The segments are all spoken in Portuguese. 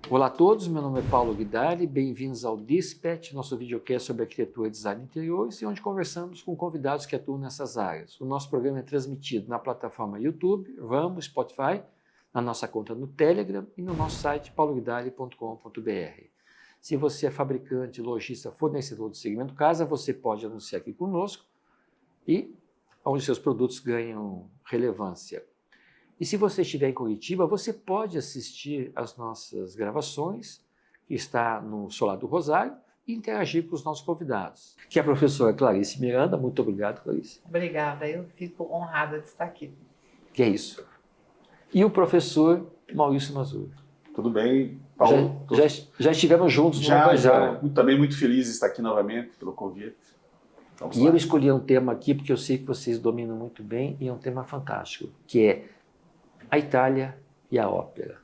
Olá a todos, meu nome é Paulo Guidari, bem-vindos ao Dispatch, nosso videocast sobre arquitetura e design de interiores, e onde conversamos com convidados que atuam nessas áreas. O nosso programa é transmitido na plataforma YouTube, Rumble, Spotify, na nossa conta no Telegram e no nosso site pauloguidari.com.br. Se você é fabricante, lojista, fornecedor do segmento casa, você pode anunciar aqui conosco e onde seus produtos ganham relevância. E se você estiver em Curitiba, você pode assistir às nossas gravações, que está no Solar do Rosário, e interagir com os nossos convidados. Que é a professora Clarice Miranda. Muito obrigado, Clarice. Obrigada, eu fico honrada de estar aqui. Que é isso. E o professor Maurício Mazur. Tudo bem, Paulo? Já estivemos juntos no Guajá. Também muito feliz de estar aqui novamente pelo convite. E eu escolhi um tema aqui porque eu sei que vocês dominam muito bem e é um tema fantástico, que é a Itália e a ópera.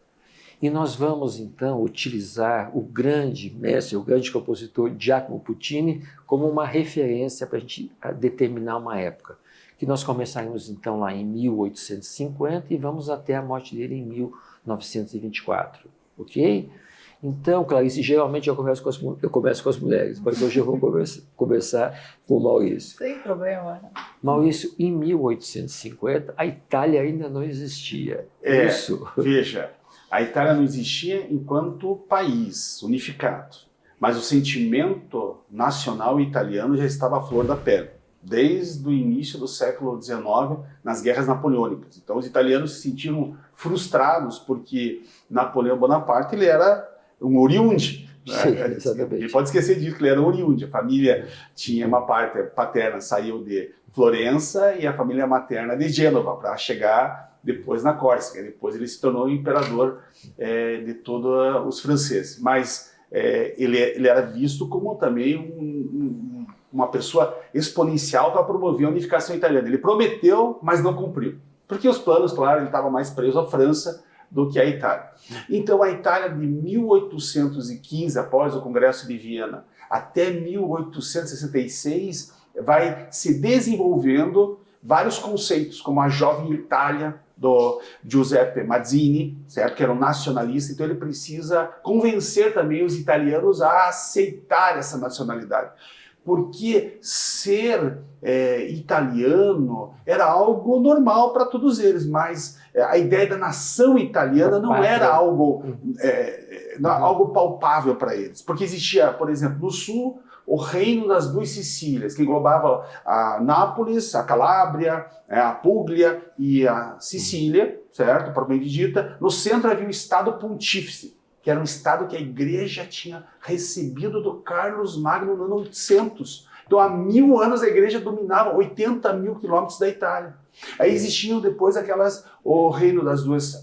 E nós vamos, então, utilizar o grande mestre, o grande compositor Giacomo Puccini como uma referência para a gente determinar uma época. Que nós começaremos, então, lá em 1850 e vamos até a morte dele em 1924. Ok? Então, Clarice, geralmente eu começo com as mulheres, mas hoje eu vou conversar com o Maurício. Sem problema. Maurício, em 1850, a Itália ainda não existia. Isso. Veja, a Itália não existia enquanto país unificado, mas o sentimento nacional italiano já estava à flor da pele, desde o início do século XIX, nas guerras napoleônicas. Então, os italianos se sentiram frustrados porque Napoleão Bonaparte ele era um oriundi. Ele pode esquecer disso, que ele era oriundi. A família tinha uma parte paterna, saiu de Florença, e a família materna de Gênova, para chegar depois na Córcega. Depois ele se tornou imperador de todos os franceses. Mas ele era visto como também uma pessoa exponencial para promover a unificação italiana. Ele prometeu, mas não cumpriu. Porque os planos, claro, ele estava mais preso à França do que a Itália. Então, a Itália de 1815, após o Congresso de Viena, até 1866, vai se desenvolvendo vários conceitos, como a Jovem Itália, do Giuseppe Mazzini, certo? Que era um nacionalista. Então, ele precisa convencer também os italianos a aceitar essa nacionalidade. Porque ser italiano era algo normal para todos eles, mas a ideia da nação italiana não era algo palpável para eles. Porque existia, por exemplo, no sul, o Reino das Duas Sicílias, que englobava a Nápoles, a Calábria, a Puglia e a Sicília, certo? Propriamente dita. No centro havia o Estado Pontífice, que era um estado que a igreja tinha recebido do Carlos Magno no ano 800. Então, há 1000 anos a igreja dominava 80 mil quilômetros da Itália. Aí existiam depois o reino das duas,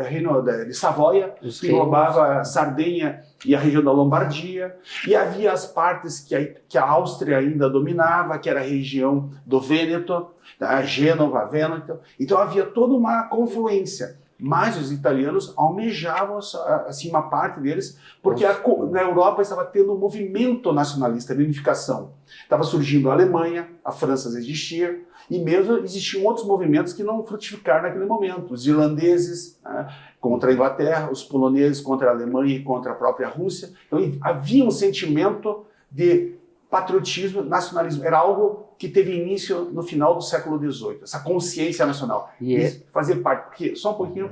reino de Savoia, que englobava a Sardenha e a região da Lombardia, e havia as partes que a Áustria ainda dominava, que era a região do Vêneto, a Gênova, Vêneto. Então havia toda uma confluência. Mas os italianos almejavam, assim, uma parte deles, porque na Europa estava tendo um movimento nacionalista de unificação. Estava surgindo a Alemanha, a França existia, e mesmo existiam outros movimentos que não frutificaram naquele momento. Os irlandeses contra a Inglaterra, os poloneses contra a Alemanha e contra a própria Rússia. Então havia um sentimento de patriotismo, nacionalismo. Era algo que teve início no final do século XVIII, essa consciência nacional. Fazer parte, porque, só um pouquinho,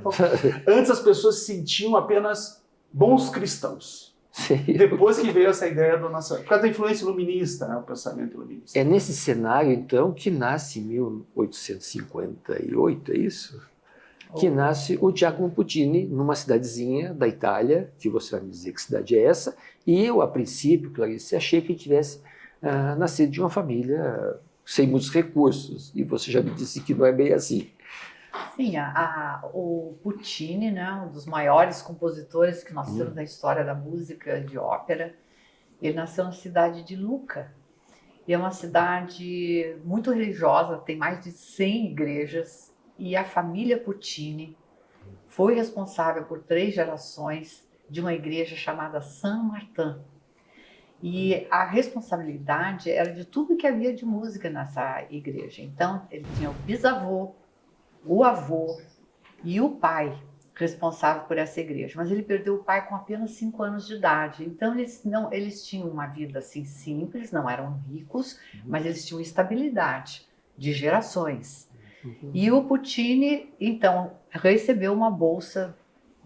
antes as pessoas se sentiam apenas bons cristãos. Sim. Depois que veio essa ideia do nacionalismo, por causa da influência iluminista, o pensamento iluminista. É nesse cenário, então, que nasce em 1858, é isso? Que nasce o Giacomo Puccini numa cidadezinha da Itália, que você vai me dizer que cidade é essa, e eu, a princípio, Clarice, achei que ele tivesse nascido de uma família sem muitos recursos, e você já me disse que não é bem assim. Sim, o Puccini, né, um dos maiores compositores que nós temos na história da música de ópera, ele nasceu na cidade de Lucca, e é uma cidade muito religiosa, tem mais de 100 igrejas, e a família Puccini foi responsável por 3 gerações de uma igreja chamada San Martin. E a responsabilidade era de tudo que havia de música nessa igreja. Então, ele tinha o bisavô, o avô e o pai responsável por essa igreja. Mas ele perdeu o pai com apenas 5 anos de idade. Então eles tinham uma vida assim simples, não eram ricos, mas eles tinham estabilidade de gerações. E o Puccini, então, recebeu uma bolsa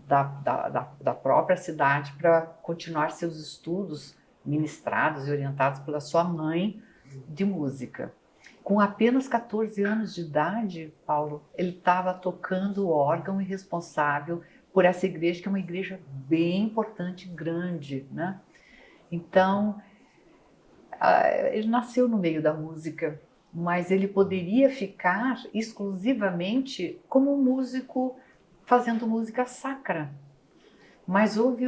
da própria cidade para continuar seus estudos ministrados e orientados pela sua mãe de música. Com apenas 14 anos de idade, Paulo, ele estava tocando órgão e responsável por essa igreja, que é uma igreja bem importante, grande, né? Então, ele nasceu no meio da música, mas ele poderia ficar exclusivamente como um músico fazendo música sacra. Mas houve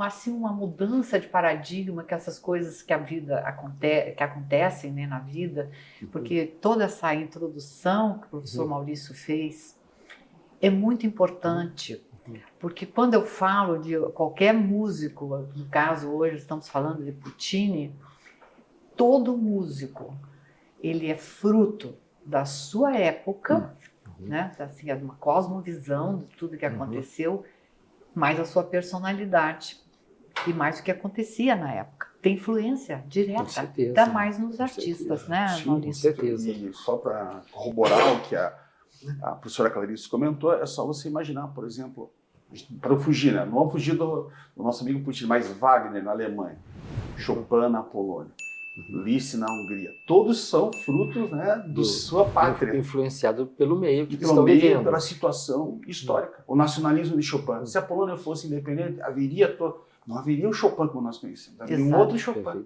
assim, uma mudança de paradigma, que essas coisas que que acontecem, né, na vida, porque toda essa introdução que o professor Maurício fez é muito importante, porque quando eu falo de qualquer músico, no caso hoje estamos falando de Puccini, todo músico, ele é fruto da sua época, né, assim, é uma cosmovisão de tudo que aconteceu, mais a sua personalidade e mais o que acontecia na época. Tem influência direta, ainda mais nos artistas, né, Maurício? Com certeza. E só para corroborar o que a professora Clarice comentou, é só você imaginar, por exemplo, para não fugir, né? Não vamos fugir do nosso amigo Puccini, mas Wagner na Alemanha, Chopin na Polônia, Liszt na Hungria, todos são frutos, né, de sua pátria. Influenciado pelo meio que pelo estão meio, vivendo. pela situação histórica. O nacionalismo de Chopin. Se a Polônia fosse independente, não haveria o Chopin como nós conhecemos, haveria um outro Chopin.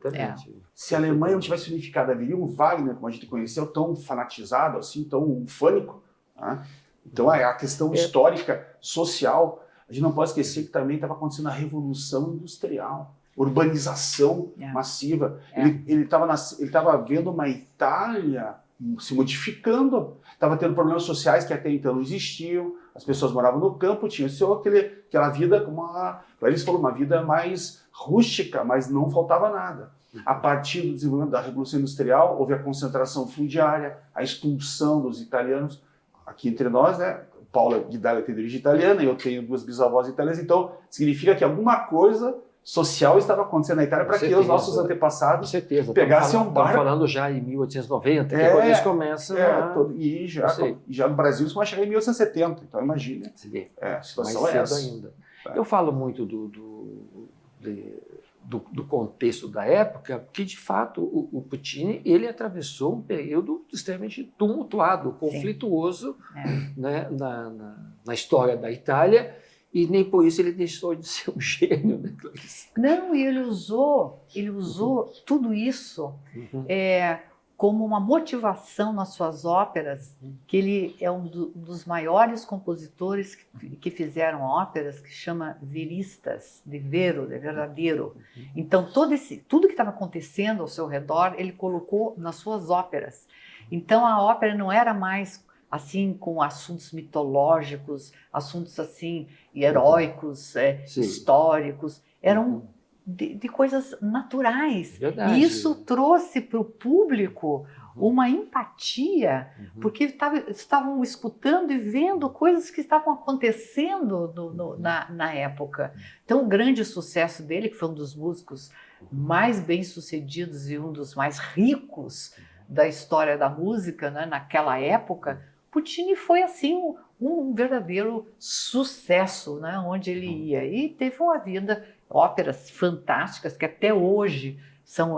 Se a Alemanha não tivesse unificado, haveria um Wagner, como a gente conheceu, tão fanatizado, assim, tão fânico. Né? Então, a questão histórica, social, a gente não pode esquecer que também estava acontecendo a Revolução Industrial. Urbanização massiva. Ele estava vendo uma Itália se modificando, estava tendo problemas sociais que até então não existiam, as pessoas moravam no campo, tinham aquela vida, como a Clarice falou, uma vida mais rústica, mas não faltava nada. A partir do desenvolvimento da Revolução Industrial, houve a concentração fundiária, a expulsão dos italianos. Aqui entre nós, né? Paula Guidaglia tem origem italiana, eu tenho 2 bisavós italianas, então significa que alguma coisa social estava acontecendo na Itália para que os nossos antepassados pegassem um barco. Estamos falando já em 1890, que é quando eles começam e já no Brasil isso vai chegar em 1870, então imagina. A situação mais é cedo essa. Ainda. Eu falo muito do contexto da época, porque de fato o Puccini ele atravessou um período extremamente tumultuado, conflituoso, né, na história da Itália. E nem por isso ele deixou de ser um gênio, né, Clarice? Não, e ele usou tudo isso como uma motivação nas suas óperas, que ele é um dos maiores compositores que fizeram óperas, que chama veristas, de vero, de verdadeiro. Então, tudo que estava acontecendo ao seu redor, ele colocou nas suas óperas. Então, a ópera não era mais assim, com assuntos mitológicos, assuntos assim, heróicos, históricos, eram de coisas naturais. Verdade. E isso trouxe para o público uma empatia, porque estavam escutando e vendo coisas que estavam acontecendo na época. Então, o grande sucesso dele, que foi um dos músicos mais bem-sucedidos e um dos mais ricos da história da música, né, naquela época, Puccini foi assim um verdadeiro sucesso, né, onde ele ia. E teve uma vida, óperas fantásticas que até hoje são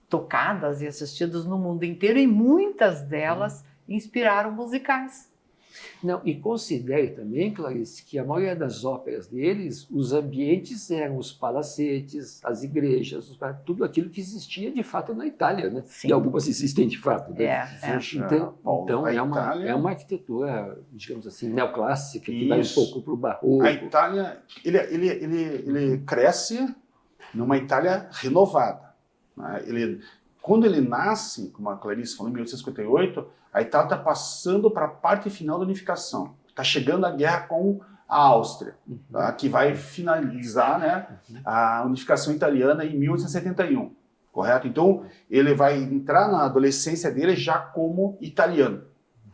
tocadas e assistidas no mundo inteiro, e muitas delas inspiraram musicais. Não, e considere também, Clarice, que a maioria das óperas deles, os ambientes eram os palacetes, as igrejas, tudo aquilo que existia de fato na Itália, né? Sim. E algumas existem de fato. Né? Então é uma arquitetura, digamos assim, neoclássica, que vai um pouco para o barroco. A Itália, ele cresce numa Itália renovada. Né? Quando ele nasce, como a Clarice falou, em 1858, a Itália está passando para a parte final da unificação. Está chegando a guerra com a Áustria, tá? Que vai finalizar, né, a unificação italiana em 1871, correto? Então, ele vai entrar na adolescência dele já como italiano.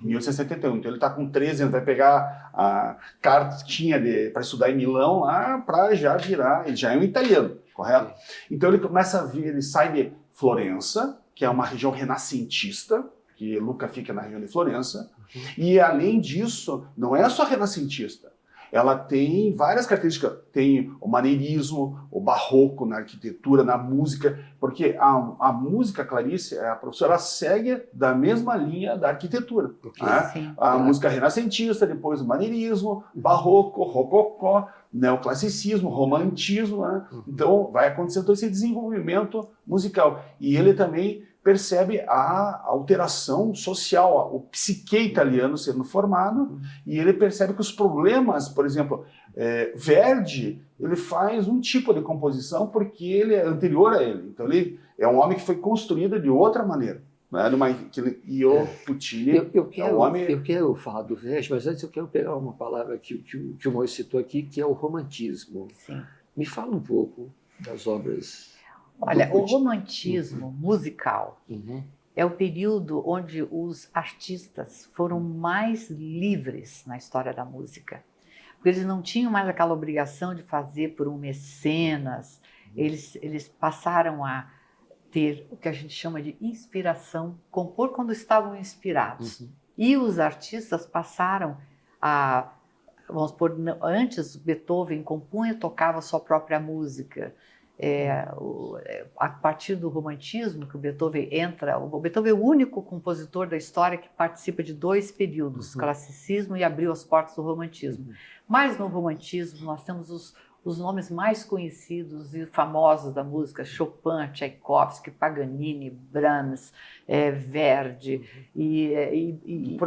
1871. Então ele está com 13 anos, vai pegar a cartinha para estudar em Milão lá para já virar, ele já é um italiano, correto? Então ele começa a vir, ele sai de Florença, que é uma região renascentista, que Lucca fica na região de Florença, e além disso, não é só renascentista, ela tem várias características, tem o maneirismo, o barroco na arquitetura, na música, porque a música, Clarice, a professora, ela segue da mesma linha da arquitetura. Né? A música renascentista, depois o maneirismo, barroco, rococó, neoclassicismo, romantismo, né? Então vai acontecendo todo esse desenvolvimento musical. E ele também percebe a alteração social, o psique italiano sendo formado, e ele percebe que os problemas, por exemplo, Verdi, ele faz um tipo de composição porque ele é anterior a ele. Então ele é um homem que foi construído de outra maneira. Né? E o Puccini é um homem... Eu quero falar do Verdi, mas antes eu quero pegar uma palavra que o Maurício citou aqui, que é o romantismo. Sim. Me fala um pouco das obras... Olha, o romantismo musical é o período onde os artistas foram mais livres na história da música. Porque eles não tinham mais aquela obrigação de fazer por um mecenas, eles passaram a ter o que a gente chama de inspiração, compor quando estavam inspirados. E os artistas passaram a, vamos supor, antes Beethoven compunha e tocava sua própria música. A partir do romantismo que o Beethoven entra, o Beethoven é o único compositor da história que participa de dois períodos, classicismo e abriu as portas do romantismo. Mas no romantismo nós temos os nomes mais conhecidos e famosos da música: Chopin, Tchaikovsky, Paganini, Brahms, Verdi e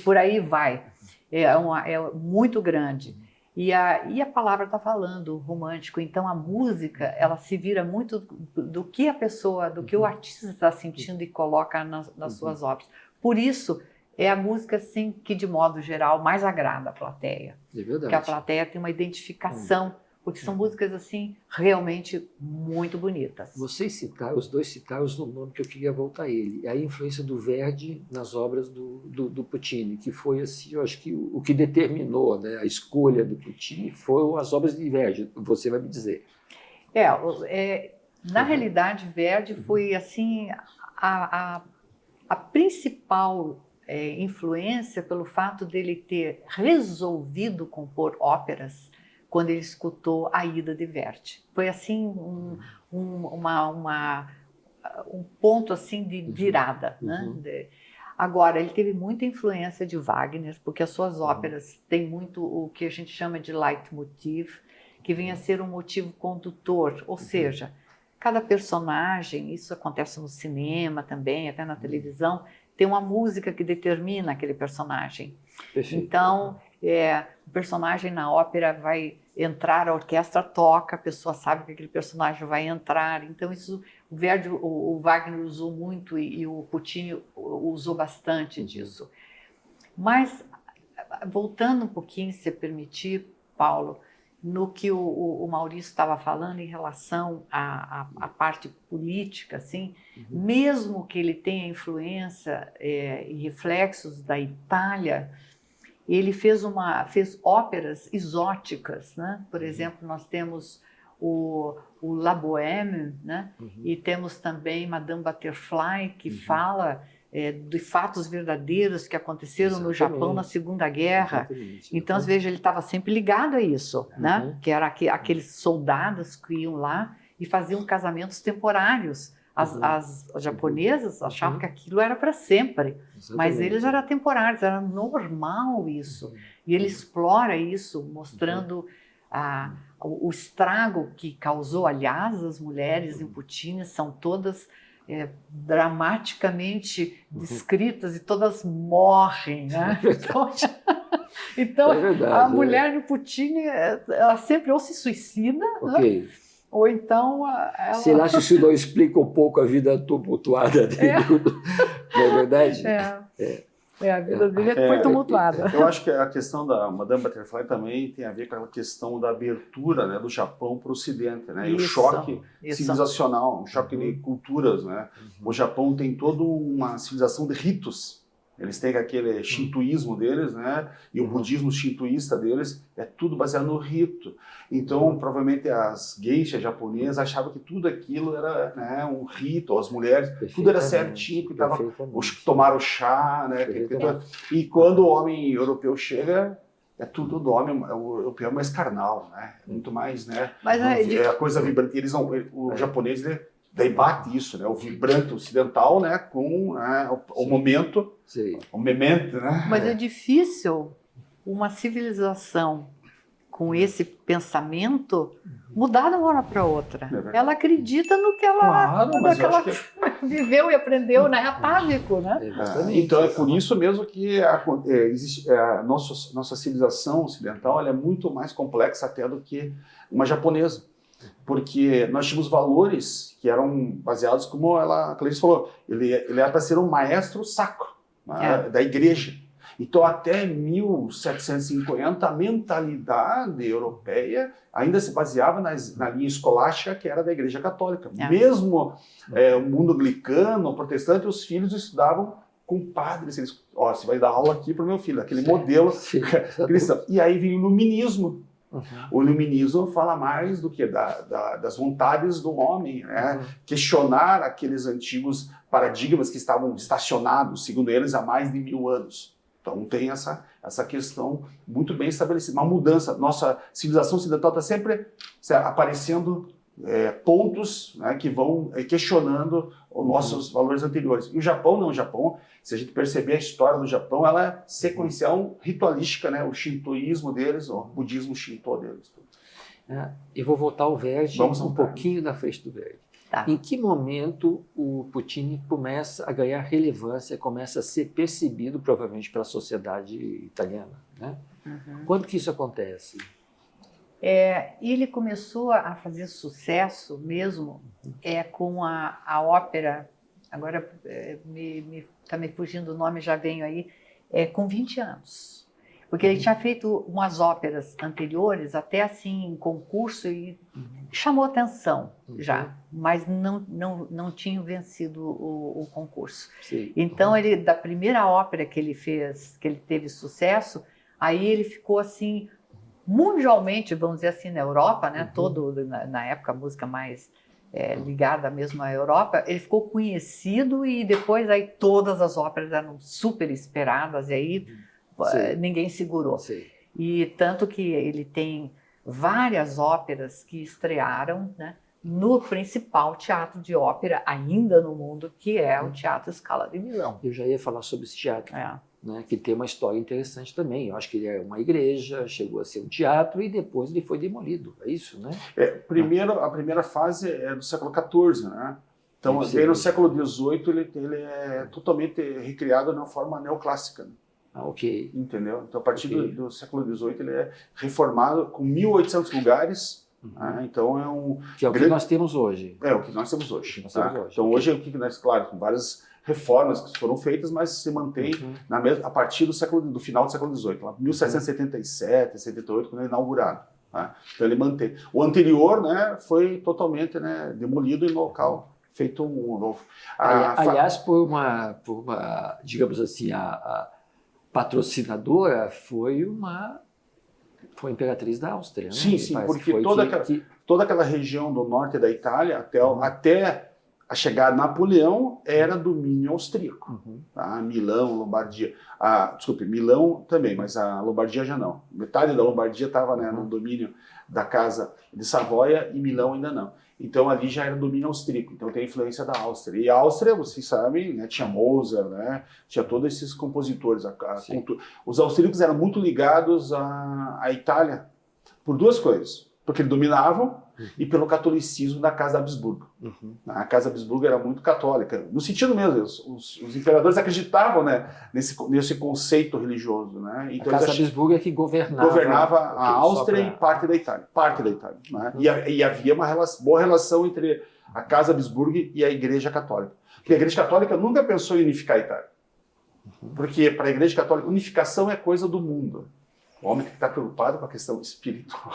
por aí vai. É muito grande. E a palavra está falando, romântico. Então a música, ela se vira muito do que a pessoa, do que o artista está sentindo e coloca nas suas obras. Por isso é a música assim que de modo geral mais agrada a plateia. É verdade. Porque a plateia tem uma identificação, porque são músicas assim realmente muito bonitas. Os dois citaram o nome que eu queria voltar a ele, a influência do Verdi nas obras do Puccini, que foi assim, eu acho que o que determinou, né, a escolha do Puccini foram as obras de Verdi, você vai me dizer. Na realidade, Verdi foi assim a principal influência pelo fato dele ter resolvido compor óperas quando ele escutou a Aida de Verdi. Foi assim um ponto assim de virada. Né? Agora, ele teve muita influência de Wagner, porque as suas óperas têm muito o que a gente chama de leitmotiv, que vem a ser um motivo condutor, ou seja, cada personagem, isso acontece no cinema também, até na televisão, tem uma música que determina aquele personagem. Perfeito. Então, o personagem na ópera vai entrar, a orquestra toca, a pessoa sabe que aquele personagem vai entrar. Então isso o Wagner usou muito e o Puccini usou bastante disso. Mas voltando um pouquinho, se permitir, Paulo, no que o Maurício estava falando em relação à parte política, assim, mesmo que ele tenha influência e reflexos da Itália, ele fez óperas exóticas, né? Por exemplo, nós temos o La Bohème, né? E temos também Madame Butterfly, que fala de fatos verdadeiros que aconteceram no Japão na Segunda Guerra. Então, veja, ele estava sempre ligado a isso, né? Que era aqueles soldados que iam lá e faziam casamentos temporários. As japonesas achavam que aquilo era para sempre, mas eles eram temporários, era normal isso. E ele explora isso, mostrando o estrago que causou. Aliás, as mulheres em Puccini são todas dramaticamente descritas e todas morrem, né? Então a mulher no Puccini, ela sempre ou se suicida, né? Ou então ela... Será que isso não explica um pouco a vida tumultuada dele? Não é verdade? A vida dele foi tumultuada. Eu acho que a questão da Madame Butterfly também tem a ver com a questão da abertura, né, do Japão para o Ocidente, né? E o choque civilizacional, um choque de culturas, né? O Japão tem toda uma civilização de ritos, Eles têm aquele shintoísmo deles, né? E o budismo shintoísta deles é tudo baseado no rito. Então, provavelmente as geishas japonesas achavam que tudo aquilo era, né, um rito, as mulheres, tudo era certinho, que tomaram chá, né? E quando o homem europeu chega, é tudo do homem, o europeu é mais carnal, né? Muito mais, né? Mas é a coisa vibrante. Eles não, o japonês, ele daí bate isso, né? O vibrante ocidental, né? Com o momento, o memento, né? Mas é difícil uma civilização com esse pensamento mudar de uma hora para outra. Ela acredita no que ela, viveu e aprendeu, né? É atávico, né? Então é por isso mesmo que a nossa civilização ocidental ela é muito mais complexa até do que uma japonesa. Porque nós tínhamos valores que eram baseados, como a Clarice falou, ele era para ser um maestro sacro, né, da igreja. Então, até 1750, a mentalidade europeia ainda se baseava na linha escolástica que era da Igreja Católica. Mesmo o mundo anglicano, o protestante, os filhos estudavam com padres. Eles, você vai dar aula aqui para o meu filho, aquele modelo cristão. E aí vem o iluminismo. O iluminismo fala mais do que das vontades do homem, né? Questionar aqueles antigos paradigmas que estavam estacionados, segundo eles, há mais de 1000 anos. Então tem essa questão muito bem estabelecida, uma mudança. Nossa civilização ocidental está sempre aparecendo pontos, né, que vão questionando os nossos valores anteriores. E o Japão não, o Japão, se a gente perceber a história do Japão, ela é sequencial ritualística, né, o shintoísmo deles, o budismo shinto deles. Eu vou voltar ao Verdi pouquinho na frente do Verdi. Tá. Em que momento o Puccini começa a ganhar relevância, começa a ser percebido, provavelmente, pela sociedade italiana, né? Quando que isso acontece? Ele começou a fazer sucesso mesmo com a ópera, agora está me fugindo o nome, já venho aí, com 20 anos. Porque ele tinha feito umas óperas anteriores, até assim, em concurso, e chamou atenção já, mas não tinha vencido o concurso. Sim. Então, da primeira ópera que ele fez, que ele teve sucesso, aí ele ficou assim, mundialmente, vamos dizer assim, na Europa, né? Na época, a música mais ligada mesmo à Europa, ele ficou conhecido e depois aí todas as óperas eram super esperadas e aí ninguém segurou. Sim. E tanto que ele tem várias óperas que estrearam, né, no principal teatro de ópera ainda no mundo, que é o Teatro Scala de Milão. Eu já ia falar sobre esse teatro, né, que tem uma história interessante também. Eu acho que ele é uma igreja, chegou a ser um teatro e depois ele foi demolido. É isso, né? A primeira fase é do século XIV, né? Então, no século XVIII ele é totalmente recriado de uma forma neoclássica. Né? Ok. Entendeu? Então, a partir do século XVIII, ele é reformado com 1.800 lugares. Então, que é o que nós temos hoje. É o que nós temos hoje. Então, hoje, o que nós, claro, com várias reformas que foram feitas, mas se mantém a partir do final do século XVIII, lá 1777, 78, quando ele é inaugurado. Tá? Então, ele mantém. O anterior, né, foi totalmente, né, demolido e no local feito um novo. Aliás, por uma, digamos assim, a patrocinadora foi a imperatriz da Áustria, né? Sim, porque toda aquela região do norte da Itália, até a chegada de Napoleão, era domínio austríaco. Tá? Milão, Lombardia. Desculpe, Milão também, mas a Lombardia já não. Metade da Lombardia estava, né, no domínio da Casa de Savoia e Milão ainda não. Então ali já era domínio austríaco, então tem a influência da Áustria. E a Áustria, vocês sabem, né, tinha Mozart, né, tinha todos esses compositores. Os austríacos eram muito ligados à Itália por duas coisas. Porque eles dominavam e pelo catolicismo da Casa Habsburgo. A Casa Habsburgo era muito católica, no sentido mesmo, os imperadores acreditavam, né, nesse conceito religioso. Né? Então, a Casa Habsburgo é que governava a Áustria e parte da Itália. Né? E havia uma boa relação entre a Casa Habsburgo e a Igreja Católica. Porque a Igreja Católica nunca pensou em unificar a Itália. Porque para a Igreja Católica, unificação é coisa do mundo. O homem tem que estar preocupado com a questão espiritual.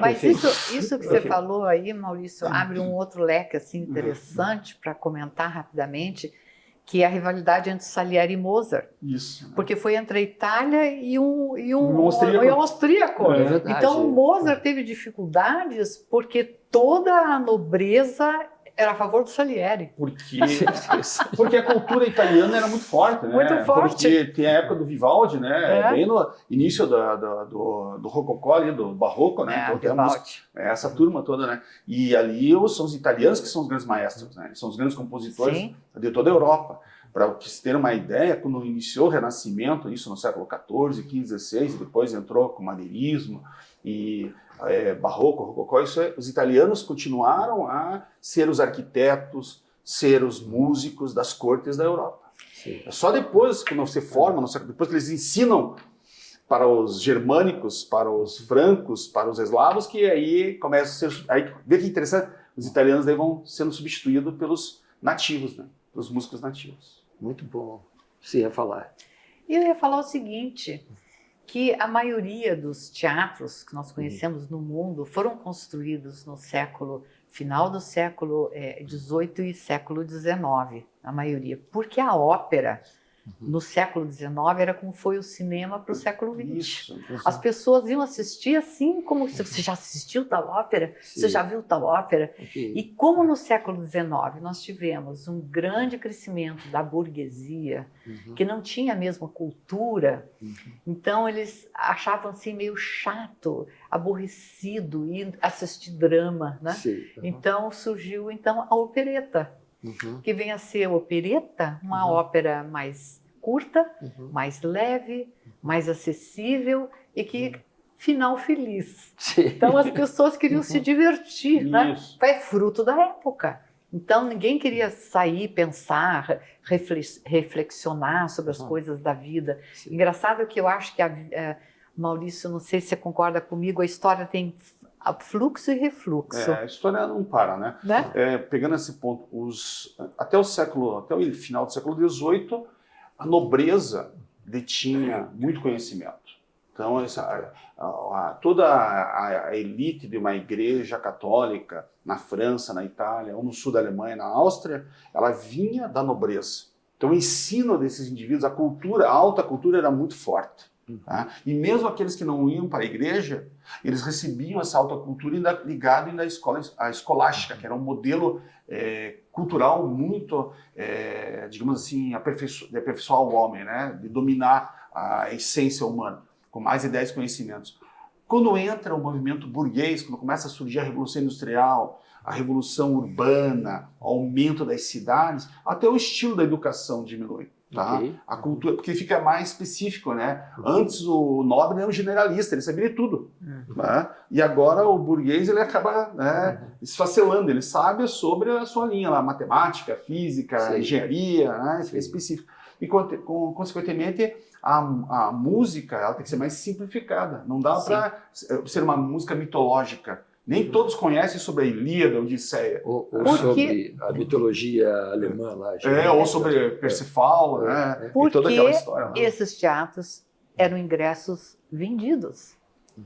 Mas isso que você falou aí, Maurício, abre um outro leque assim, interessante para comentar rapidamente, que é a rivalidade entre Salieri e Mozart, Isso. porque foi entre a Itália e Um austríaco. um austríaco. É verdade. Então, o Mozart teve dificuldades porque toda a nobreza era a favor do Salieri. Porque a cultura italiana era muito forte, né? Muito forte. Porque tem a época do Vivaldi, né? É. Bem no início do Rococó, ali, do Barroco, né? Então, tem a música, Vivaldi. essa turma toda, né? E ali são os italianos que são os grandes maestros, né? São os grandes compositores Sim. de toda a Europa. Para se ter uma ideia, quando iniciou o Renascimento, isso no século XIV, XV, XVI, depois entrou com o maneirismo e Barroco, Rococó, os italianos continuaram a ser os arquitetos, ser os músicos das cortes da Europa. Sim. Só depois, quando você forma, depois que eles ensinam para os germânicos, para os francos, para os eslavos, que aí começa a ser... Aí, vê que interessante, os italianos daí vão sendo substituídos pelos nativos, né? Pelos músicos nativos. Muito bom. Você ia falar. E eu ia falar o seguinte, que a maioria dos teatros que nós conhecemos no mundo foram construídos no final do século XVIII e século XIX, a maioria. Porque a ópera, no século XIX, era como foi o cinema para o século XX. Isso. As pessoas iam assistir assim, como você já assistiu tal ópera? Sim. Você já viu tal ópera? Ok. E como no século XIX nós tivemos um grande crescimento da burguesia, que não tinha a mesma cultura, então eles achavam assim meio chato, aborrecido ir assistir drama, né? Sim. Então surgiu a opereta, que vem a ser opereta, uma ópera mais curta, mais leve, mais acessível e que final feliz. Sim. Então as pessoas queriam se divertir, né? Isso. É fruto da época. Então ninguém queria sair, pensar, reflexionar sobre as coisas da vida. Sim. Engraçado que eu acho que, Maurício, não sei se você concorda comigo, a história tem fluxo e refluxo. A história não para, né? Pegando esse ponto, até o final do século XVIII, a nobreza detinha muito conhecimento. Então, toda a elite de uma igreja católica na França, na Itália, ou no sul da Alemanha, na Áustria, ela vinha da nobreza. Então, o ensino desses indivíduos, a alta cultura era muito forte. Tá? E mesmo aqueles que não iam para a igreja, eles recebiam essa alta cultura ligado à escolástica, que era um modelo cultural muito, digamos assim, de aperfeiçoar o homem, né? De dominar a essência humana, com mais ideias e conhecimentos. Quando entra o movimento burguês, quando começa a surgir a Revolução Industrial, a Revolução Urbana, o aumento das cidades, até o estilo da educação diminui. Tá? Okay. A cultura, porque fica mais específico, né? Antes o nobre era um generalista, ele sabia de tudo. Né? E agora o burguês ele acaba esfacelando, ele sabe sobre a sua linha lá, matemática, física, engenharia, né? Fica específico. E consequentemente a música ela tem que ser mais simplificada. Não dá para ser uma música mitológica. Nem todos conhecem sobre a Ilíada, a Odisseia. Ou sobre a mitologia alemã lá. Ou sobre Persifal, né? E toda aquela história. Né? Esses teatros eram ingressos vendidos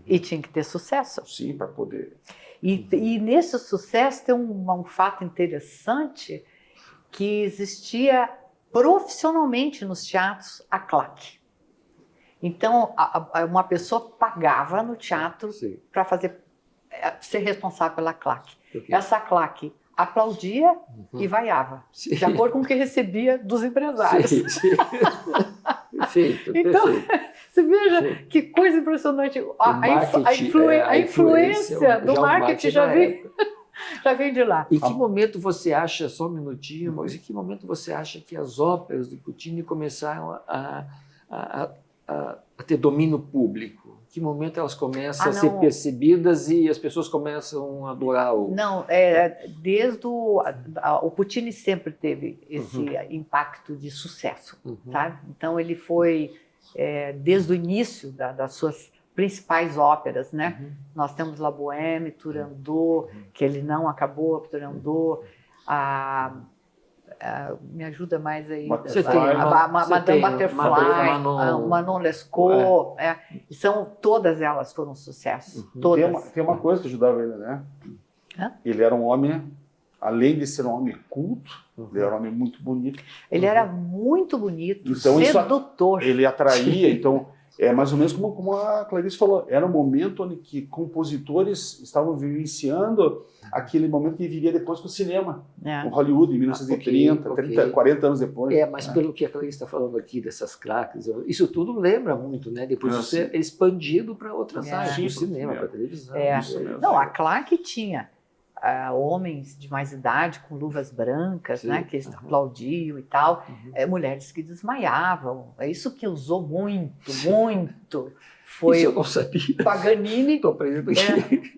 e tinha que ter sucesso. Sim, para poder... E nesse sucesso tem um fato interessante que existia profissionalmente nos teatros a claque. Então, uma pessoa pagava no teatro para ser responsável pela claque. Okay. Essa claque aplaudia e vaiava, de acordo com o que recebia dos empresários. Perfeito, então, perfeito. Você veja que coisa impressionante. A influência do marketing já vem de lá. Em que momento você acha, só um minutinho, mas em que momento você acha que as óperas do Puccini começaram a ter domínio público? Em que momento elas começam a ser percebidas e as pessoas começam a adorar o... Não, desde o Puccini sempre teve esse impacto de sucesso, sabe? Então ele foi, desde o início das suas principais óperas, né? Nós temos La Bohème, Turandot, que ele não acabou, Turandot, me ajuda mais aí. Madame Butterfly, Manon Lescaut, todas elas foram um sucesso. Todas. Tem uma coisa que ajudava ele, né? Ele era um homem além de ser um homem culto, ele era um homem muito bonito. Ele era muito bonito, Então, sedutor. Ele atraía, então, é mais ou menos como a Clarice falou, era um momento onde que compositores estavam vivenciando aquele momento que viria depois com o cinema, com Hollywood, em 1930, 30, 40 anos depois. Mas pelo que a Clarice está falando aqui, dessas craques, isso tudo lembra muito, né? Depois de ser expandido para outras áreas, para o cinema, para a televisão. Não, a Clark tinha homens de mais idade com luvas brancas, né, que eles aplaudiam e tal, mulheres que desmaiavam. É isso que usou muito, muito. Foi isso eu não sabia. Paganini,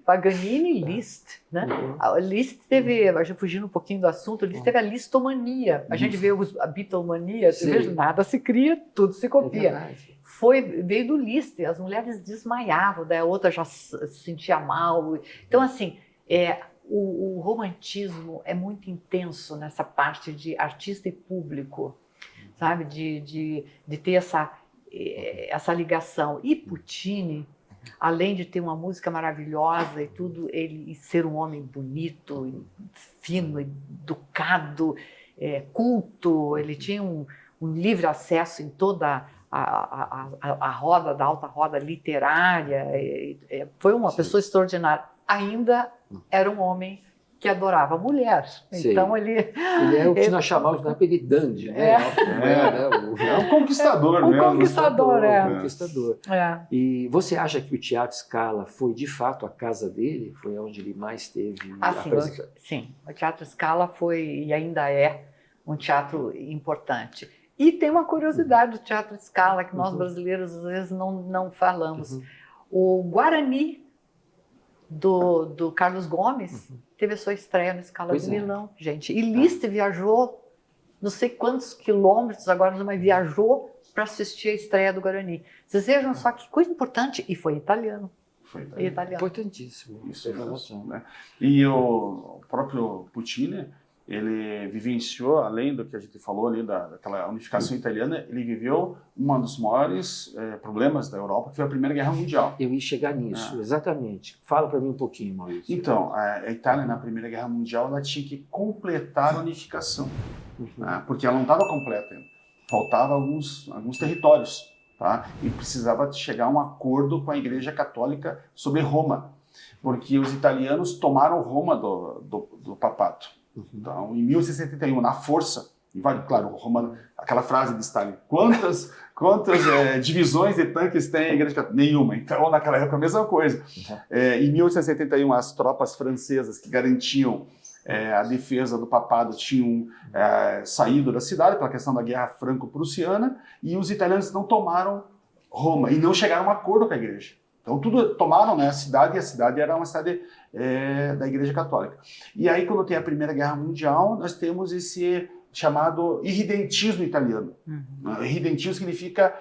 Paganini e Liszt. Liszt, né? A Liszt teve, fugindo um pouquinho do assunto, Liszt teve a listomania. A gente vê a Beatlemania, você vê, nada se cria, tudo se copia. Veio do Liszt, as mulheres desmaiavam, daí a outra já se sentia mal. Então, assim, o romantismo é muito intenso nessa parte de artista e público, sabe? De ter essa ligação. E Puccini, além de ter uma música maravilhosa e tudo, ele ser um homem bonito, fino, educado, culto, ele tinha um livre acesso em toda a roda, da alta roda literária, foi uma pessoa extraordinária. Ainda era um homem que adorava a mulher. Então ele é o que nós chamamos na época de dandy, né? É um conquistador mesmo. Conquistador. E você acha que o Teatro Scala foi de fato a casa dele? Foi onde ele mais teve sim, o Teatro Scala foi e ainda é um teatro importante. E tem uma curiosidade do Teatro Scala que nós brasileiros às vezes não falamos. O Guarani do Carlos Gomes teve a sua estreia na Scala de Milão, gente. E Liszt viajou não sei quantos quilômetros agora, mas viajou para assistir a estreia do Guarani. Vocês vejam só que coisa importante. E foi italiano. Importantíssimo. Isso mesmo, né? E o próprio Puccini, ele vivenciou, além do que a gente falou ali, daquela unificação italiana, ele viveu um dos maiores problemas da Europa, que foi a Primeira Guerra Mundial. Eu ia chegar nisso, exatamente. Fala para mim um pouquinho, Maurício. Então, a Itália, na Primeira Guerra Mundial, ela tinha que completar a unificação, né? Porque ela não estava completa ainda. Faltavam alguns territórios, tá? E precisava chegar a um acordo com a Igreja Católica sobre Roma, porque os italianos tomaram Roma do papato. Então, em 1871, na força, claro, Roma, aquela frase de Stalin, quantas divisões de tanques tem a Igreja Católica? Nenhuma. Então, naquela época, a mesma coisa. Em 1871, as tropas francesas que garantiam a defesa do papado tinham saído da cidade pela questão da Guerra Franco-Prussiana, e os italianos não tomaram Roma e não chegaram a um acordo com a Igreja. Então, tudo tomaram, né, a cidade, e a cidade era uma cidade da Igreja Católica. E aí, quando tem a Primeira Guerra Mundial, nós temos esse chamado irredentismo italiano. Irredentismo significa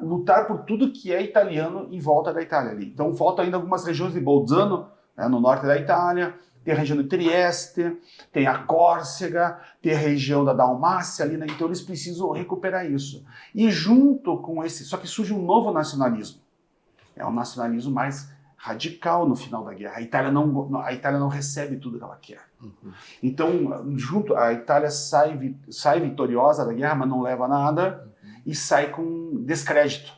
lutar por tudo que é italiano em volta da Itália ali. Então, faltam ainda algumas regiões de Bolzano, no norte da Itália, tem a região de Trieste, tem a Córcega, tem a região da Dalmácia ali, né? Então eles precisam recuperar isso. E junto com só que surge um novo nacionalismo. É um nacionalismo mais radical no final da guerra. A Itália não recebe tudo que ela quer. Então, a Itália sai vitoriosa da guerra, mas não leva nada, e sai com descrédito.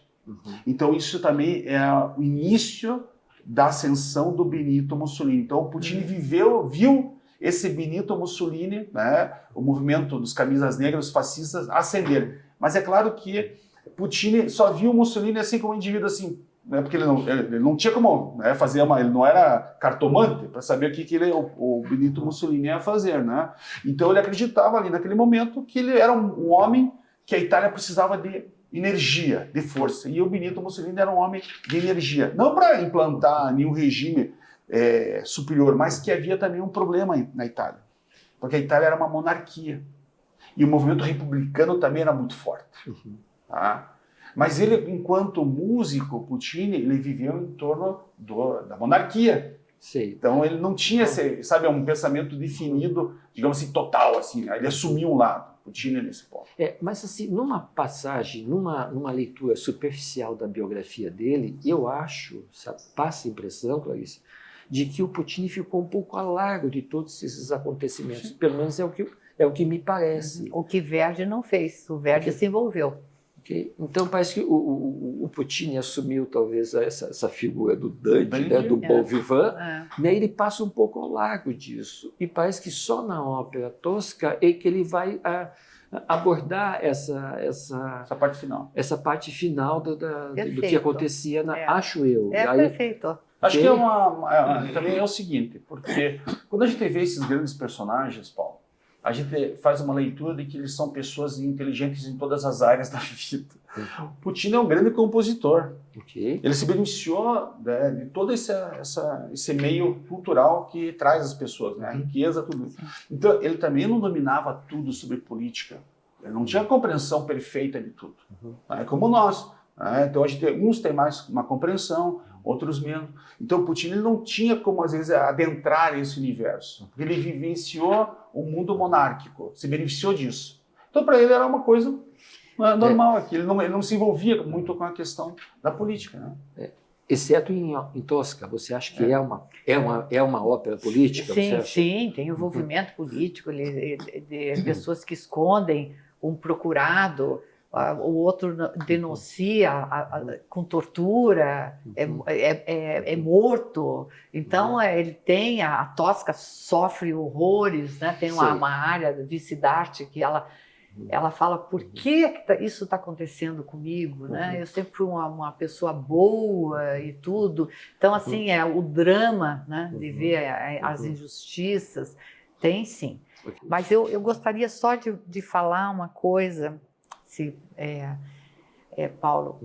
Então, isso também é o início da ascensão do Benito Mussolini. Então, o Puccini viu esse Benito Mussolini, né, o movimento dos camisas negras, os fascistas, ascender. Mas é claro que Puccini só viu Mussolini assim como um indivíduo assim, né, porque ele não tinha como, né, ele não era cartomante para saber o que o Benito Mussolini ia fazer, né? Então ele acreditava ali naquele momento que ele era um homem que a Itália precisava de energia, de força, e o Benito Mussolini era um homem de energia, não para implantar nenhum regime superior, mas que havia também um problema na Itália, porque a Itália era uma monarquia e o movimento republicano também era muito forte, tá? Mas ele, enquanto músico, Puccini, ele viveu em torno da monarquia. Sei. Então ele não tinha um pensamento definido, digamos assim, total, assim, ele assumiu um lado, Puccini nesse ponto. Mas assim, numa passagem, numa leitura superficial da biografia dele, eu acho, passa a impressão, Clarice, de que o Puccini ficou um pouco a largo de todos esses acontecimentos. Pelo menos é o que me parece. O que Verdi não fez, o Verdi se envolveu. Okay? Então parece que o Puccini assumiu talvez essa figura do Dante, né, do Bon Vivant, né, ele passa um pouco ao largo disso. E parece que só na ópera Tosca é que ele vai abordar essa parte final do que acontecia, acho eu. Perfeito. Acho que também é o seguinte, porque quando a gente vê esses grandes personagens, Paulo, a gente faz uma leitura de que eles são pessoas inteligentes em todas as áreas da vida. Puccini é um grande compositor. Ele se beneficiou, né, de todo esse meio cultural que traz as pessoas, né, a riqueza, tudo isso. Então, ele também não dominava tudo sobre política. Ele não tinha compreensão perfeita de tudo. É como nós. Então, uns têm mais uma compreensão, outros menos. Então, Puccini não tinha como, às vezes, adentrar esse universo. Porque ele vivenciou o mundo monárquico, se beneficiou disso. Então, para ele era uma coisa normal aqui. Ele não se envolvia muito com a questão da política. Né? Exceto em Tosca, você acha que é uma ópera política? Sim, tem envolvimento político, de pessoas que escondem um procurado, o outro denuncia com tortura, é morto. Então, ele tem, a Tosca sofre horrores, né? Tem uma área de Siddhartha que ela fala, por que isso está acontecendo comigo? Né? Eu sempre fui uma pessoa boa e tudo. Então, assim, o drama, né, de ver as injustiças, tem sim. Mas eu gostaria só de falar uma coisa, Paulo.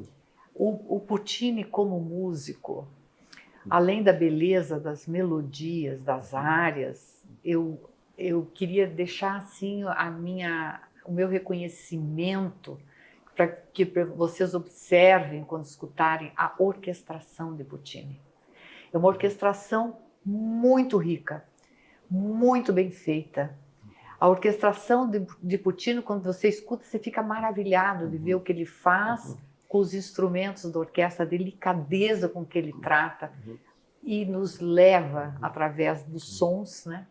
O Puccini, como músico, além da beleza das melodias, das áreas, eu queria deixar assim o meu reconhecimento para que vocês observem, quando escutarem, a orquestração de Puccini. É uma orquestração muito rica, muito bem feita. A orquestração de Puccini, quando você escuta, você fica maravilhado de ver o que ele faz com os instrumentos da orquestra, a delicadeza com que ele trata e nos leva, através dos sons, né,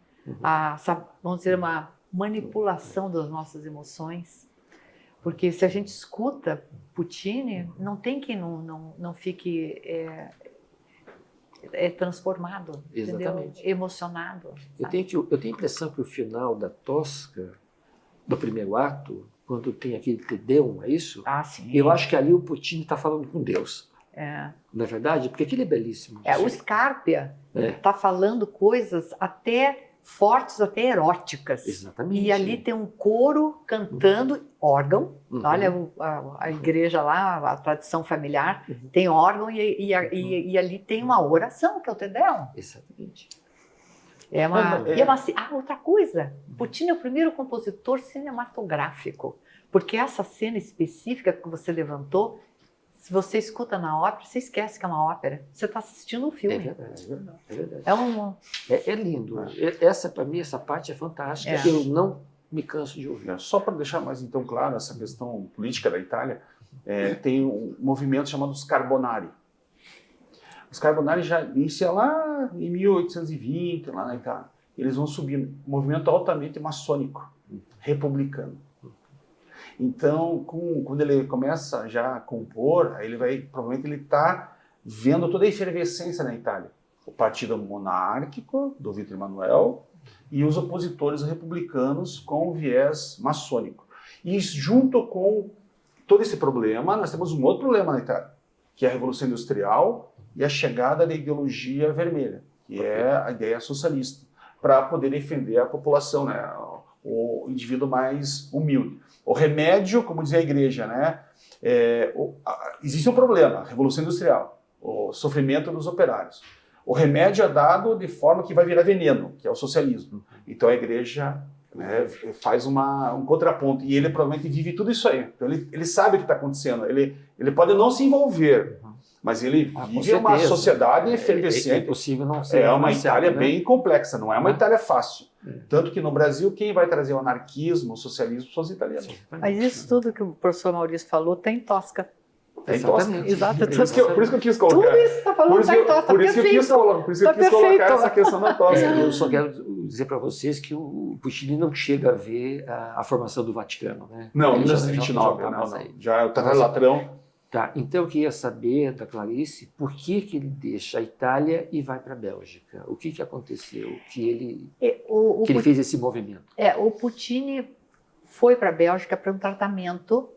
vamos dizer, uma manipulação das nossas emoções. Porque se a gente escuta Puccini, não tem que não fique transformado, exatamente, entendeu? Emocionado. Eu tenho a impressão que o final da Tosca, do primeiro ato, quando tem aquele Te Deum, é isso? Sim. Eu acho que ali o Puccini está falando com Deus. Não é verdade? Porque aquele é belíssimo. O Scarpia está falando coisas até fortes, até eróticas. Exatamente. E ali tem um coro cantando, órgão. Olha a igreja lá, a tradição familiar, tem órgão e ali tem uma oração, que é o Te Deum. Exatamente. Outra coisa, Puccini é o primeiro compositor cinematográfico, porque essa cena específica que você levantou, se você escuta na ópera, você esquece que é uma ópera. Você está assistindo um filme. É verdade. É lindo. Essa, para mim, essa parte é fantástica. Eu não me canso de ouvir. Só para deixar mais então claro essa questão política da Itália, tem um movimento chamado os Carbonari. Os Carbonari já inicia lá em 1820, lá na Itália. Eles vão subindo. Um movimento altamente maçônico, republicano. Então, quando ele começa já a compor, aí provavelmente ele está vendo toda a efervescência na Itália. O partido monárquico, do Vítor Emanuel, e os opositores republicanos com viés maçônico. E junto com todo esse problema, nós temos um outro problema na Itália, que é a Revolução Industrial e a chegada da ideologia vermelha, que é a ideia socialista, para poder defender a população, né, o indivíduo mais humilde. O remédio, como dizia a igreja, né, existe um problema, a Revolução Industrial, o sofrimento dos operários. O remédio é dado de forma que vai virar veneno, que é o socialismo. Então a igreja, né, faz um contraponto, e ele provavelmente vive tudo isso aí. Então ele sabe o que está acontecendo, ele pode não se envolver, mas ele vive uma sociedade efervescente. É impossível não ser. É uma Itália, né, bem complexa, não é uma Itália fácil. Tanto que no Brasil, quem vai trazer o anarquismo, o socialismo, são os italianos. Mas isso tudo que o professor Maurício falou tem em Tosca. Tá em Tosca. Exatamente. Exato. Por isso que eu quis Tudo colocar. isso que você está falando está em Tosca, Por isso que eu quis Tá perfeito. colocar essa questão da Tosca. Eu só quero dizer para vocês que o Puccini não chega a ver a formação do Vaticano, né? Não, Ele já 1929, tá não, mais não. aí. Já tá latrão. Tá, então eu queria saber da Clarice por que ele deixa a Itália e vai para a Bélgica. O que aconteceu que ele fez esse movimento? O Puccini foi para a Bélgica para um tratamento.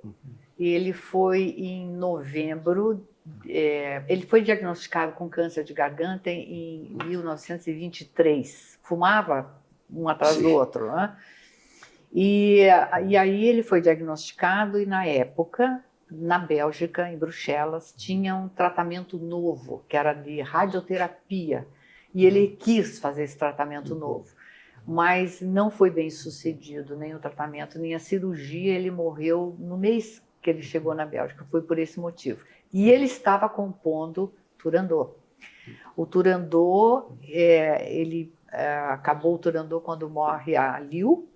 Ele foi em novembro. Ele foi diagnosticado com câncer de garganta em 1923. Fumava um atrás do outro, né? E aí ele foi diagnosticado e na época, na Bélgica, em Bruxelas, tinha um tratamento novo, que era de radioterapia. E ele quis fazer esse tratamento novo. Mas não foi bem sucedido, nem o tratamento, nem a cirurgia. Ele morreu no mês que ele chegou na Bélgica, foi por esse motivo. E ele estava compondo Turandot. O Turandot, acabou o Turandot quando morre a Liu,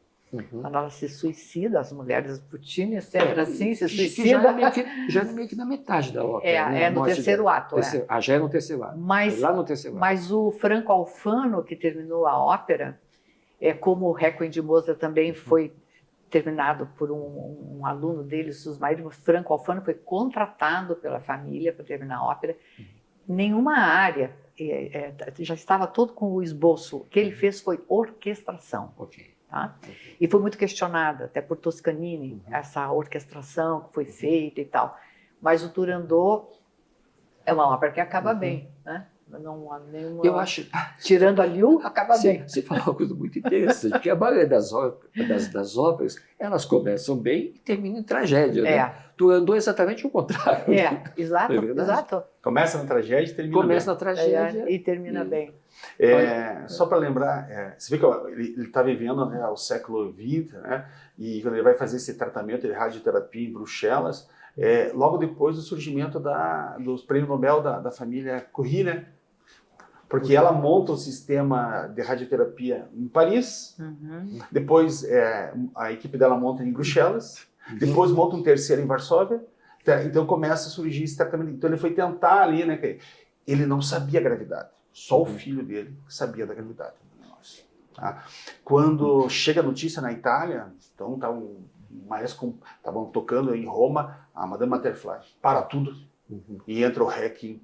quando ela se suicida, as mulheres do Puccini sempre assim, se suicidam. Já é meio que na metade da ópera. Né? No terceiro ato. Já é no terceiro ato. Lá no terceiro ato. Mas o Franco Alfano, que terminou a ópera, como o Requiem de Mozart também foi terminado por um aluno dele, Susmair, Franco Alfano foi contratado pela família para terminar a ópera. Nenhuma área, já estava todo com o esboço. O que ele fez foi orquestração. Tá? E foi muito questionada, até por Toscanini, essa orquestração que foi feita e tal. Mas o Turandot é uma ópera que acaba bem, né? Não há nenhuma... Eu acho... Tirando a Liu, acaba bem. Você falou uma coisa muito interessante, que a maioria das óperas, elas começam bem e terminam em tragédia, né? Turandot é exatamente o contrário. Exato, exato. Começa na tragédia e termina Começa na tragédia. E termina bem. Só para lembrar, você vê que ele está vivendo, né, o século XX, né, e quando ele vai fazer esse tratamento de radioterapia em Bruxelas, logo depois do surgimento dos prêmios Nobel da família Curie, né? Porque ela monta um sistema de radioterapia em Paris, depois a equipe dela monta em Bruxelas, depois monta um terceiro em Varsóvia, então começa a surgir esse tratamento. Então ele foi tentar ali, né? Ele não sabia a gravidade, só o filho dele sabia da gravidade. Tá? Quando chega a notícia na Itália, então tá estavam tocando em Roma a Madame Butterfly, para tudo, e entra o Requiem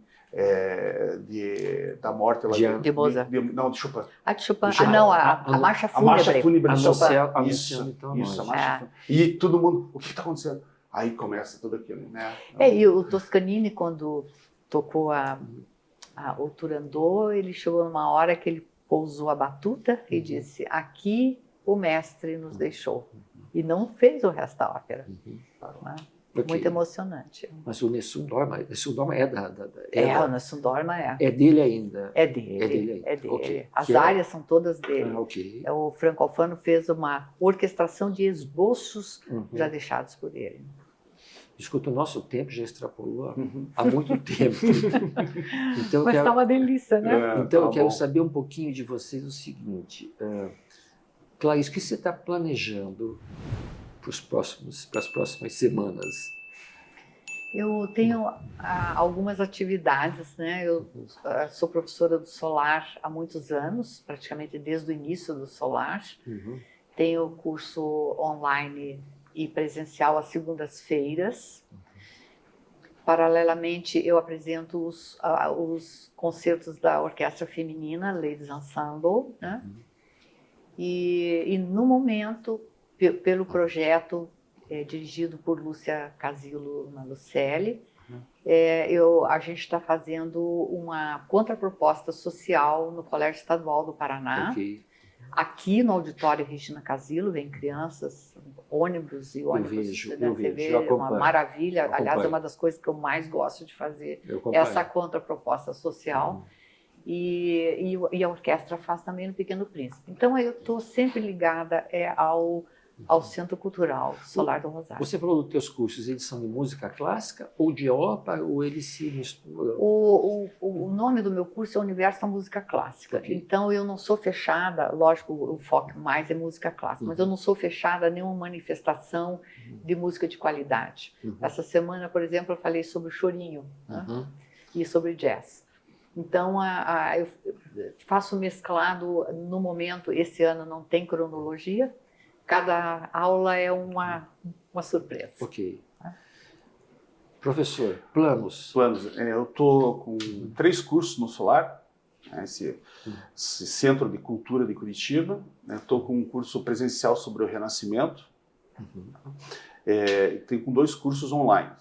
da morte de Mozart. Não, de Chopin. De Chopin. A marcha fúnebre. A marcha fúnebre de Chopin. Isso, a marcha fúnebre. E todo mundo, o que está acontecendo? Aí começa tudo aquilo, né? E o Toscanini, quando tocou o Turandot, ele chegou numa hora que ele pousou a batuta e disse: aqui o mestre nos deixou. E não fez o resto da ópera. Muito emocionante. Mas o Nessun Dorma é o Nessun Dorma é dele ainda. É dele. Okay. As áreas são todas dele. Okay. O Franco Alfano fez uma orquestração de esboços já deixados por ele. Escuta, o nosso tempo já extrapolou há muito tempo. Então, mas está uma delícia, né? Então eu quero saber um pouquinho de vocês o seguinte. Clarice, o que você está planejando para as próximas semanas? Eu tenho algumas atividades, né? Eu sou professora do Solar há muitos anos, praticamente desde o início do Solar. Tenho curso online e presencial às segundas-feiras. Paralelamente, eu apresento os concertos da Orquestra Feminina, Ladies Ensemble, né? E no momento, pelo projeto dirigido por Lúcia Casilo na Lucelli, a gente está fazendo uma contraproposta social no Colégio Estadual do Paraná. Aqui no auditório Regina Casilo, vem crianças, ônibus e ônibus. Você vê, uma maravilha. Aliás, é uma das coisas que eu mais gosto de fazer, essa contraproposta social. E a orquestra faz também no Pequeno Príncipe. Então, eu estou sempre ligada ao ao Centro Cultural Solar do Rosário. Você falou dos teus cursos, eles são de música clássica ou de ópera, ou eles se misturam? O nome do meu curso é Universo da Música Clássica. Ok. Então, eu não sou fechada, lógico, o foco mais é música clássica, mas eu não sou fechada a nenhuma manifestação de música de qualidade. Essa semana, por exemplo, eu falei sobre o chorinho, né? E sobre jazz. Então, eu faço mesclado no momento. Esse ano não tem cronologia, cada aula é uma surpresa. Ok. Professor, planos? Planos. Eu estou com 3 cursos no Solar, né, esse Centro de Cultura de Curitiba. Estou com um curso presencial sobre o Renascimento. Tenho com 2 cursos online.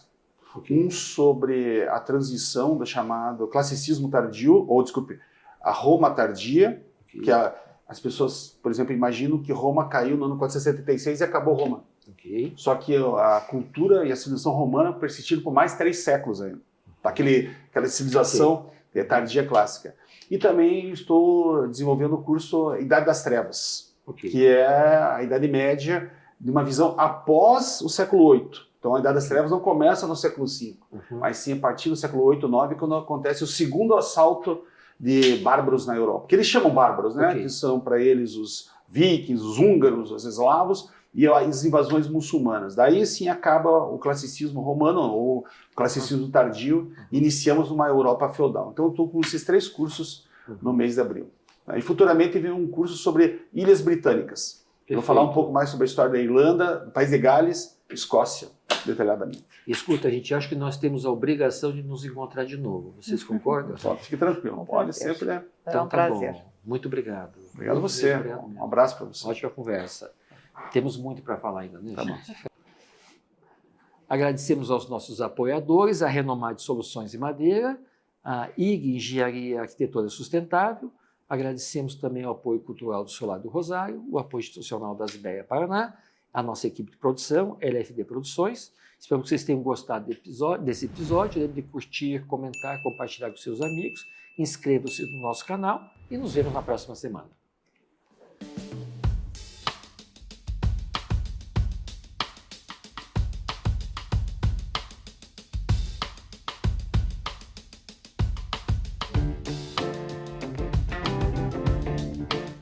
Um sobre a transição do chamado classicismo tardio, ou desculpe, a Roma tardia, que as pessoas, por exemplo, imaginam que Roma caiu no ano 476 e acabou Roma. Ok. Só que a cultura e a civilização romana persistiram por mais 3 séculos ainda. Aquela civilização tardia clássica. E também estou desenvolvendo o curso Idade das Trevas, que é a Idade Média de uma visão após o século VIII. Então a Idade das Trevas não começa no século V, mas sim a partir do século VIII, IX, quando acontece o segundo assalto de bárbaros na Europa. Que eles chamam bárbaros, né? Que são para eles os vikings, os húngaros, os eslavos e as invasões muçulmanas. Daí sim acaba o classicismo romano, ou o classicismo tardio, e iniciamos uma Europa feudal. Então eu estou com esses 3 cursos no mês de abril. E futuramente vem um curso sobre Ilhas Britânicas. Eu vou falar um pouco mais sobre a história da Irlanda, do País de Gales, Escócia, detalhadamente. Escuta, a gente acha que nós temos a obrigação de nos encontrar de novo. Vocês concordam? Fique tranquilo, pode sempre, né? É um prazer. Bom. Muito obrigado. Obrigado a você. Um abraço para você. Ótima conversa. Temos muito para falar ainda, né? Tá bom. Agradecemos aos nossos apoiadores, a Renomade Soluções em Madeira, a IG Engenharia e Arquitetura Sustentável. Agradecemos também o apoio cultural do Solar do Rosário, o apoio institucional das IBEA Paraná, a nossa equipe de produção, LFD Produções. Espero que vocês tenham gostado desse episódio. Lembre de curtir, comentar, compartilhar com seus amigos. Inscreva-se no nosso canal e nos vemos na próxima semana.